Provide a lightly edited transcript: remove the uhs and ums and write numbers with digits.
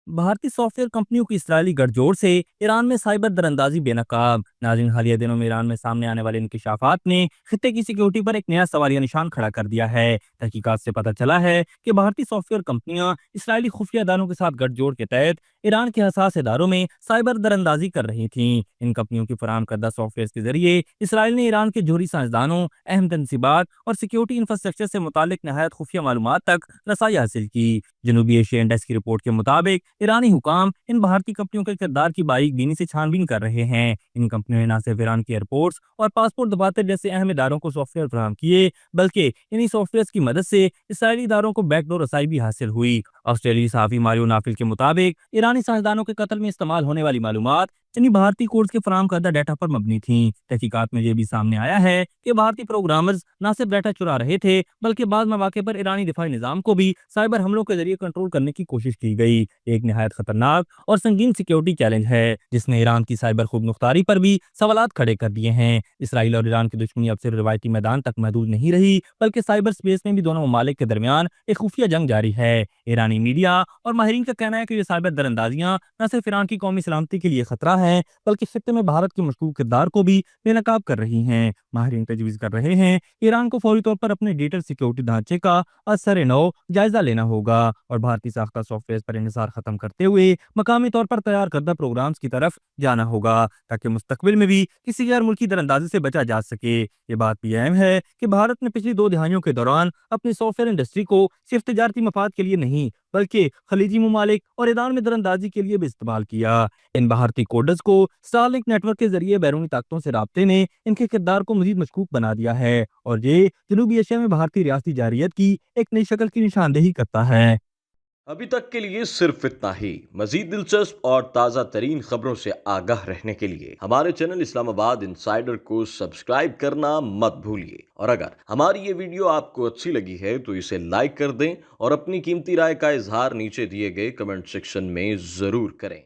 भारतीय सॉफ्टवेयर कंपनियों की इसराइली गठजोड़ से ईरान में साइबर दरअंदाजी बेनकाब। नाज़रीन, हालिया दिनों में ईरान में सामने आने वाले इंकशाफात ने खित्ते की सिक्योरिटी पर एक नया सवालिया निशान खड़ा कर दिया है। तहकीकात से पता चला है कि भारतीय सॉफ्टवेयर कंपनियां इसराइली खुफिया इदारों के साथ गठजोड़ के तहत ईरान के हसास इदारों में साइबर दरअंदाजी कर रही थीं। इन कंपनियों की फराहम करदा सॉफ्टवेयर के जरिए इसराइल ने ईरान के जोहरी साइंसदानों, अहम तनसीबात और सिक्योरिटी इंफ्रास्ट्रक्चर से मुतालिक नहायत खुफिया मालूमात तक रसाई हासिल की। जनूबी एशिया इंडेक्स की रिपोर्ट के मुताबिक ईरानी हुकाम इन भारतीय कंपनियों के किरदार की बारीक बीनी से छानबीन कर रहे हैं। इन कंपनियों ने न सिर्फ ईरान के एयरपोर्ट्स और पासपोर्ट दफातर जैसे अहम इदारों को सॉफ्टवेयर फराहम किए, बल्कि इन्हीं सॉफ्टवेयर की मदद से इसराइली इदारों को बैकडोर रसाई भी हासिल हुई। ऑस्ट्रेलियाई सहाफी मारियो नाफिल के मुताबिक ईरानी साइंसदानों के कत्ल में इस्तेमाल होने वाली मालूमात यानी भारतीय कोर्स के फराहम करदा डाटा पर मबनी थी। तहकीकात में यह भी सामने आया है कि भारतीय प्रोग्रामर्स न सिर्फ डाटा चुरा रहे थे, बल्कि बाद मौके पर ईरानी दिफाई निजाम को भी साइबर हमलों के जरिए कंट्रोल करने की कोशिश की गई। एक निहायत खतरनाक और संगीन सिक्योरिटी चैलेंज है, जिसने ईरान की साइबर खुद मुख्तारी पर भी सवालात खड़े कर दिए हैं। इसराइल और ईरान की दुश्मनी अब सिर्फ रिवायती मैदान तक महदूद नहीं रही, बल्कि साइबर स्पेस में भी दोनों ममालिक के दरमियान एक खुफिया जंग जारी है। ईरानी मीडिया और माहिरीन का कहना है कि ये साइबर दरअंदाजियां न सिर्फ ईरान की कौमी सलामती के लिए खतरा है, बल्कि खित्ते में भारत के मशकूक किरदार को भी बेनकाब कर रही हैं। माहिरीन तजवीज़ कर रहे हैं कि ईरान को फौरी तौर पर अपने डिजिटल सिक्योरिटी ढांचे का असर नौ जायजा लेना होगा और भारतीय साख्ता सॉफ्टवेयर पर इंहिसार खत्म करते हुए मकामी तौर पर तैयार करदा प्रोग्राम्स की तरफ जाना होगा, ताकि मुस्तकबिल में भी किसी गैर मुल्की दरअंदाजी से बचा जा सके। ये बात भी अहम है कि भारत ने पिछली 2 दहाइयों के दौरान अपनी सॉफ्टवेयर इंडस्ट्री को सिर्फ तिजारती मफाद के लिए नहीं, बल्कि खलीजी ममालिक और ईरान में दरअंदाजी के लिए भी इस्तेमाल किया। इन भारतीय कोडर्स को स्टारलिंक नेटवर्क के जरिए बैरूनी ताकतों से राब्ते ने इनके किरदार को मजीद मशकूक बना दिया है और ये जनूबी एशिया में भारतीय रियासती जारियत की एक नई शक्ल की निशानदेही करता है। अभी तक के लिए सिर्फ इतना ही। मजीद दिलचस्प और ताज़ा तरीन खबरों से आगाह रहने के लिए हमारे चैनल इस्लामाबाद इंसाइडर को सब्सक्राइब करना मत भूलिए। और अगर हमारी ये वीडियो आपको अच्छी लगी है तो इसे लाइक कर दें और अपनी कीमती राय का इजहार नीचे दिए गए कमेंट सेक्शन में ज़रूर करें।